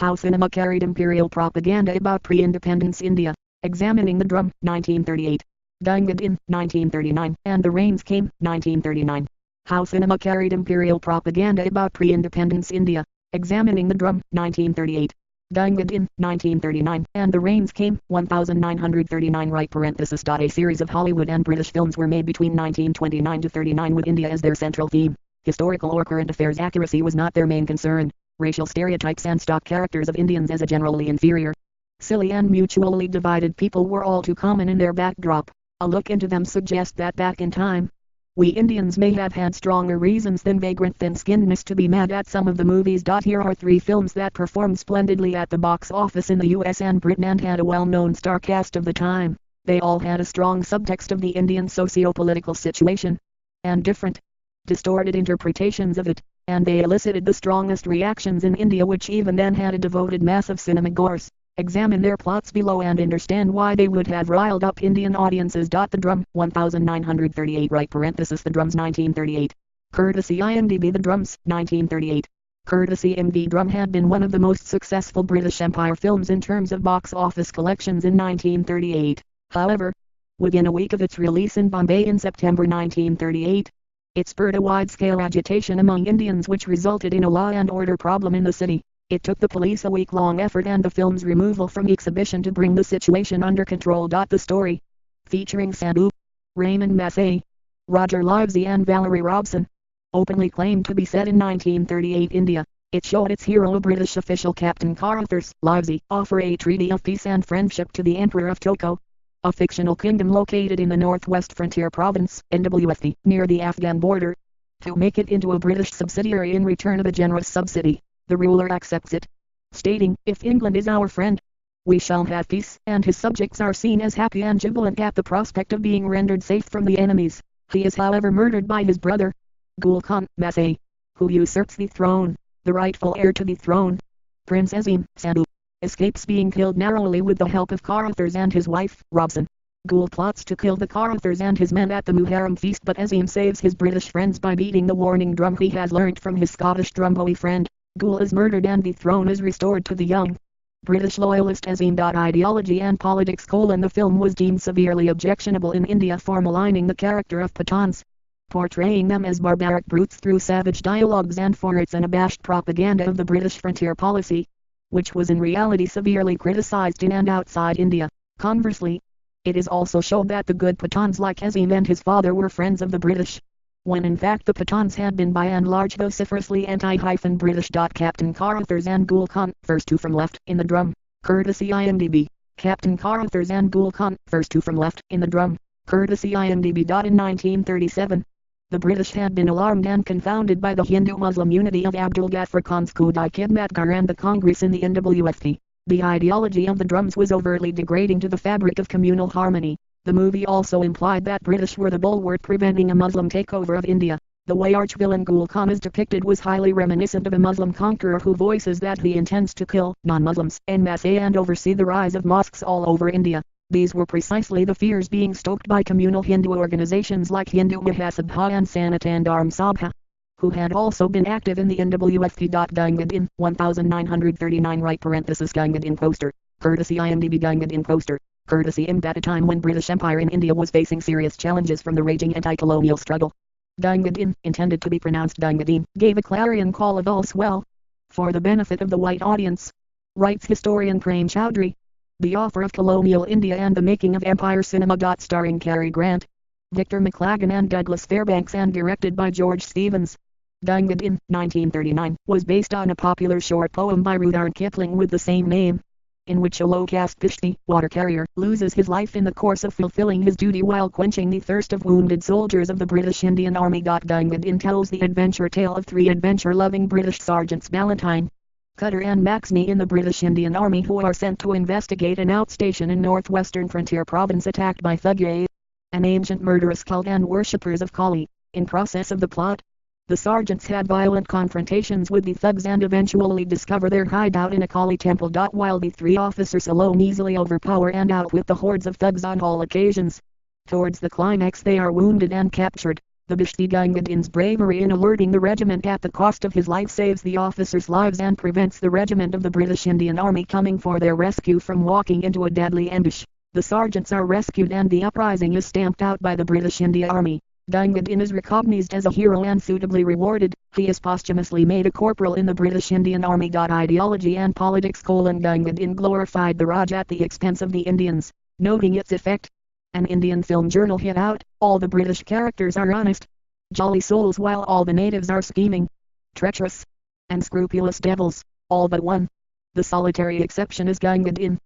How cinema carried imperial propaganda about pre-independence India. Examining the Drum, 1938. Gangadin, 1939, and The Rains Came, 1939. How cinema carried imperial propaganda about pre-independence India. Examining the Drum, 1938. Gangadin, 1939, and The Rains Came, 1939. Right parenthesis. A series of Hollywood and British films were made between 1929 to 39 with India as their central theme. Historical or current affairs accuracy was not their main concern. Racial stereotypes and stock characters of Indians as a generally inferior, silly and mutually divided people were all too common in their backdrop. A look into them suggests that back in time, we Indians may have had stronger reasons than vagrant thin-skinnedness to be mad at some of the movies. Here are 3 films that performed splendidly at the box office in the US and Britain and had a well-known star cast of the time. They all had a strong subtext of the Indian socio-political situation, and different, distorted interpretations of it, and they elicited the strongest reactions in India, which even then had a devoted mass of cinema-goers. Examine their plots below and understand why they would have riled up Indian audiences. The Drum, 1938. Right parenthesis. The Drums, 1938. Courtesy IMDb. The Drums, 1938. Courtesy IMDb. Drum had been one of the most successful British Empire films in terms of box office collections in 1938. However, within a week of its release in Bombay in September 1938, it spurred a wide-scale agitation among Indians which resulted in a law and order problem in the city. It took the police a week-long effort and the film's removal from exhibition to bring the situation under control. The story, featuring Sandhu, Raymond Massey, Roger Livesey and Valerie Robson, openly claimed to be set in 1938 India. It showed its hero, a British official, Captain Carruthers Livesey, offer a treaty of peace and friendship to the Emperor of Toko, a fictional kingdom located in the northwest frontier province, NWFD, near the Afghan border, to make it into a British subsidiary in return of a generous subsidy. The ruler accepts it, stating, "If England is our friend, we shall have peace," and his subjects are seen as happy and jubilant at the prospect of being rendered safe from the enemies. He is however murdered by his brother, Gul Khan Massey, who usurps the throne. The rightful heir to the throne, Prince Azim Sandhu, escapes being killed narrowly with the help of Carruthers and his wife, Robson. Gul plots to kill the Carruthers and his men at the Muharram feast, but Azim saves his British friends by beating the warning drum he has learnt from his Scottish drumboy friend. Gul is murdered and the throne is restored to the young British loyalist Azim. Ideology and politics: The film was deemed severely objectionable in India for maligning the character of Pathans, portraying them as barbaric brutes through savage dialogues, and for its unabashed propaganda of the British frontier policy, which was in reality severely criticized in and outside India. Conversely, it is also shown that the good Pathans like Azim and his father were friends of the British, when in fact the Pathans had been by and large vociferously anti-British. Captain Carruthers and Gul Khan, first 2 from left, in the Drum. Courtesy IMDb. Captain Carruthers and Gul Khan, first 2 from left, in the Drum. Courtesy IMDb. In 1937, the British had been alarmed and confounded by the Hindu-Muslim unity of Abdul Ghaffar Khan's Khudai Khidmatgar and the Congress in the NWFD. The ideology of the Drums was overtly degrading to the fabric of communal harmony. The movie also implied that British were the bulwark preventing a Muslim takeover of India. The way arch-villain Gul Khan is depicted was highly reminiscent of a Muslim conqueror who voices that he intends to kill non-Muslims en masse and oversee the rise of mosques all over India. These were precisely the fears being stoked by communal Hindu organizations like Hindu Mahasabha and Sanatan Dharm Sabha, who had also been active in the NWFD. Gangadin, 1939. Right parenthesis. Gangadin poster. Courtesy IMDb. Gangadin poster. Courtesy IMDb. At a time when British Empire in India was facing serious challenges from the raging anti-colonial struggle, Gangadin, intended to be pronounced Gangadin, gave a clarion call of all's well, for the benefit of the white audience. Writes historian Prem Chowdhury. The Offer of Colonial India and the Making of Empire Cinema. Starring Cary Grant, Victor McLagan and Douglas Fairbanks and directed by George Stevens. Gangadin, 1939, was based on a popular short poem by Rudyard Kipling with the same name, in which a low-caste Kishti water carrier loses his life in the course of fulfilling his duty while quenching the thirst of wounded soldiers of the British Indian Army. Gangadin tells the adventure tale of 3 adventure-loving British Sergeants Ballantyne, Cutter and Maxney in the British Indian Army who are sent to investigate an outstation in northwestern frontier province attacked by Thuggay, an ancient murderous cult and worshippers of Kali. In process of the plot, the sergeants had violent confrontations with the thugs and eventually discover their hideout in a Kali temple. While the 3 officers alone easily overpower and outwit the hordes of thugs on all occasions, towards the climax they are wounded and captured. The Bhishti Gangadin's bravery in alerting the regiment at the cost of his life saves the officers' lives and prevents the regiment of the British Indian Army coming for their rescue from walking into a deadly ambush. The sergeants are rescued and the uprising is stamped out by the British India Army. Gangadin is recognized as a hero and suitably rewarded. He is posthumously made a corporal in the British Indian Army. Ideology and politics: Gangadin glorified the Raj at the expense of the Indians, noting its effect. An Indian film journal hit out, all the British characters are honest, jolly souls, while all the natives are scheming, treacherous, and scrupulous devils, all but one. The solitary exception is Gangadin.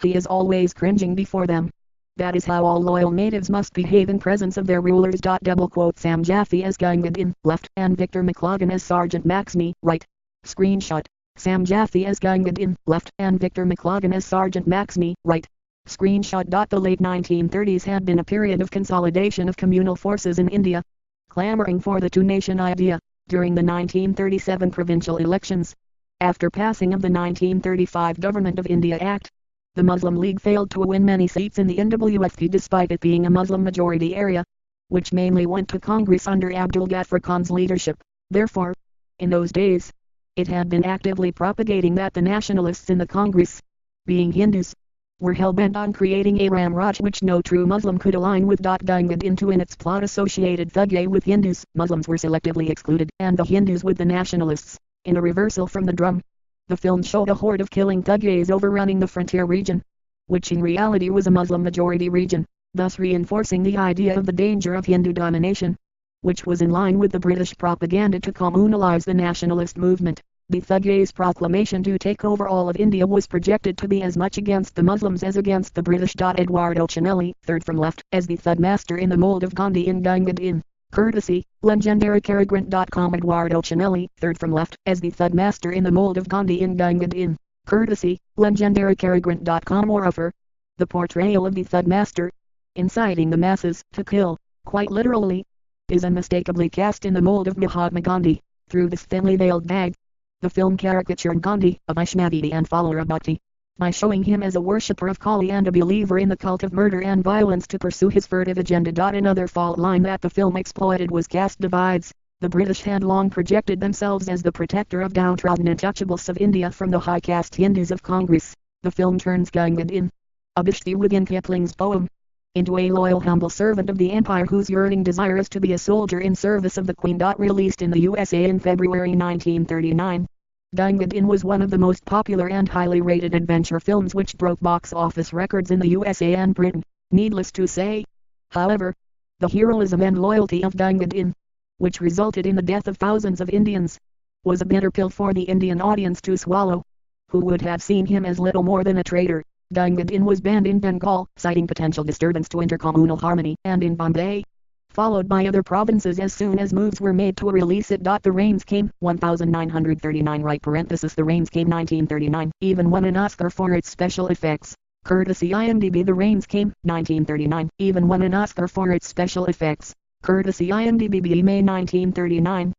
He is always cringing before them. That is how all loyal natives must behave in presence of their rulers. Sam Jaffe as Gangadin, left, and Victor McLagan as Sergeant Maxme, right. Screenshot. Sam Jaffe as Gangadin, left, and Victor McLagan as Sergeant Maxme, right. Screenshot. The late 1930s had been a period of consolidation of communal forces in India, clamoring for the two-nation idea. During the 1937 provincial elections, after passing of the 1935 Government of India Act, the Muslim League failed to win many seats in the NWFP despite it being a Muslim majority area, which mainly went to Congress under Abdul Ghaffar Khan's leadership. Therefore, in those days, it had been actively propagating that the nationalists in the Congress, being Hindus, were hell-bent on creating a Ram Raj which no true Muslim could align with. Gangadin to in its plot associated Thuggay with Hindus. Muslims were selectively excluded and the Hindus with the nationalists, in a reversal from the drum. The film showed a horde of killing Thuggays overrunning the frontier region, which in reality was a Muslim majority region, thus reinforcing the idea of the danger of Hindu domination, which was in line with the British propaganda to communalize the nationalist movement. The Thuggays' proclamation to take over all of India was projected to be as much against the Muslims as against the British. Eduardo Cinelli, third from left, as the Thug Master in the mold of Gandhi in Gangadin. Courtesy, legendarycaragrant.com. Eduardo Cinelli, third from left, as the Thug Master in the mold of Gandhi in Gangadin. Courtesy, legendarycaragrant.com. Moreover, the portrayal of the Thug Master, inciting the masses to kill, quite literally, is unmistakably cast in the mold of Mahatma Gandhi. Through this thinly veiled bag, the film caricatured Gandhi, a Vaishnavidi and follower of Bhakti, by showing him as a worshipper of Kali and a believer in the cult of murder and violence to pursue his furtive agenda. Another fault line that the film exploited was caste divides. The British had long projected themselves as the protector of downtrodden untouchables of India from the high caste Hindus of Congress. The film turns Gangadin, a Bhishti within Kipling's poem, into a loyal humble servant of the empire whose yearning desire is to be a soldier in service of the Queen. Released in the USA in February 1939. Gangadin was one of the most popular and highly rated adventure films which broke box office records in the USA and Britain. Needless to say, however, the heroism and loyalty of Gangadin, which resulted in the death of thousands of Indians, was a bitter pill for the Indian audience to swallow, who would have seen him as little more than a traitor. Gangadin was banned in Bengal, citing potential disturbance to intercommunal harmony, and in Bombay, followed by other provinces as soon as moves were made to release it. The Rains Came, 1939 right parenthesis The Rains Came 1939, even won an Oscar for its special effects. Courtesy IMDb. The Rains Came, 1939, even won an Oscar for its special effects. Courtesy IMDb. May 1939.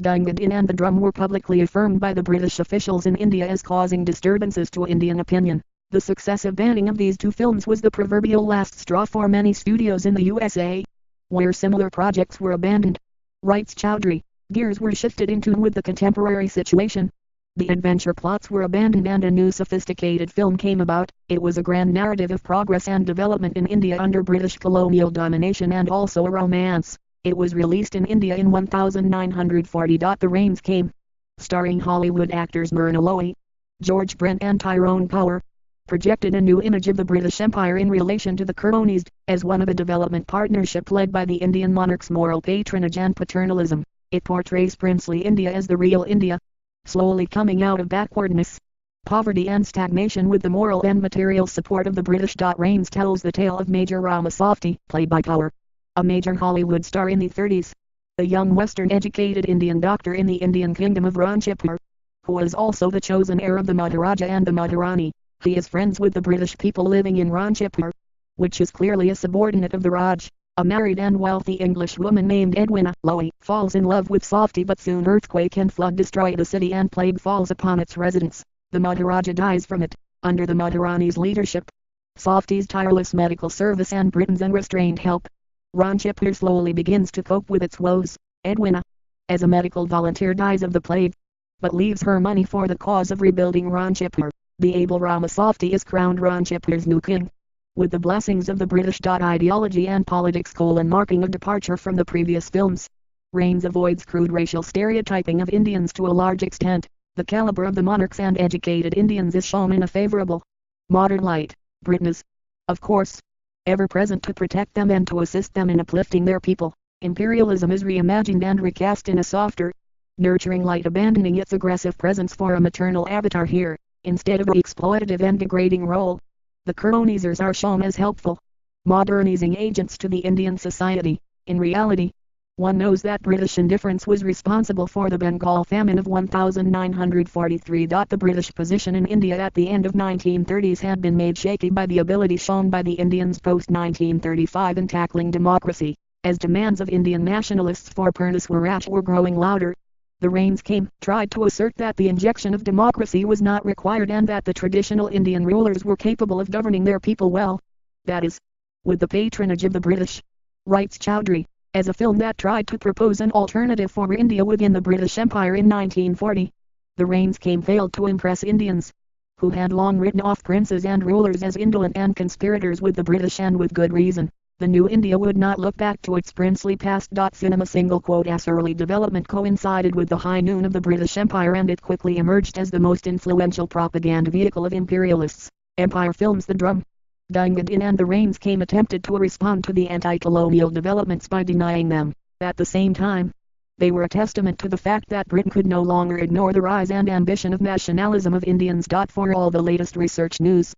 Gangadin and the Drum were publicly affirmed by the British officials in India as causing disturbances to Indian opinion. The successive banning of these two films was the proverbial last straw for many studios in the USA, where similar projects were abandoned. Writes Chowdhury, gears were shifted in tune with the contemporary situation. The adventure plots were abandoned and a new sophisticated film came about. It was a grand narrative of progress and development in India under British colonial domination and also a romance. It was released in India in 1940. The Rains Came, starring Hollywood actors Myrna Loy, George Brent and Tyrone Power, projected a new image of the British Empire in relation to the colonies, as one of a development partnership led by the Indian monarch's moral patronage and paternalism. It portrays princely India as the real India, slowly coming out of backwardness, poverty and stagnation with the moral and material support of the British. Rains tells the tale of Major Ramaswamy, played by Power, a major Hollywood star in the 30s, a young Western-educated Indian doctor in the Indian kingdom of Ranchipur, who is also the chosen heir of the Maharaja and the Maharani. He is friends with the British people living in Ranchipur, which is clearly a subordinate of the Raj. A married and wealthy English woman named Edwina Lowy falls in love with Softy, but soon earthquake and flood destroy the city and plague falls upon its residents. The Maharaja dies from it. Under the Maharani's leadership, Softy's tireless medical service and Britain's unrestrained help, Ranchipur slowly begins to cope with its woes. Edwina, as a medical volunteer, dies of the plague, but leaves her money for the cause of rebuilding Ranchipur. The able Ramasofty is crowned Ranchipur's new king, with the blessings of the British. Ideology and politics: marking a departure from the previous films. Rains avoids crude racial stereotyping of Indians to a large extent. The caliber of the monarchs and educated Indians is shown in a favorable, modern light. Britain is, of course, ever present to protect them and to assist them in uplifting their people. Imperialism is reimagined and recast in a softer, nurturing light, abandoning its aggressive presence for a maternal avatar here, instead of an exploitative and degrading role. The colonizers are shown as helpful, modernizing agents to the Indian society. In reality, one knows that British indifference was responsible for the Bengal famine of 1943. The British position in India at the end of 1930s had been made shaky by the ability shown by the Indians post-1935 in tackling democracy. As demands of Indian nationalists for Purna Swaraj were growing louder, the Rains came, tried to assert that the injection of democracy was not required and that the traditional Indian rulers were capable of governing their people well. That is, with the patronage of the British. Writes Chowdhury, as a film that tried to propose an alternative for India within the British Empire in 1940. The Rains came failed to impress Indians, who had long written off princes and rulers as indolent and conspirators with the British, and with good reason. The new India would not look back to its princely past. Cinema single quote as early development coincided with the high noon of the British Empire, and it quickly emerged as the most influential propaganda vehicle of imperialists. Empire films The Drum, Danged In and The Rains came attempted to respond to the anti-colonial developments by denying them. At the same time, they were a testament to the fact that Britain could no longer ignore the rise and ambition of nationalism of Indians. For all the latest research news,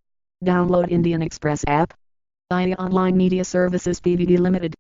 download Indian Express app. IA Online Media Services Pvt Limited.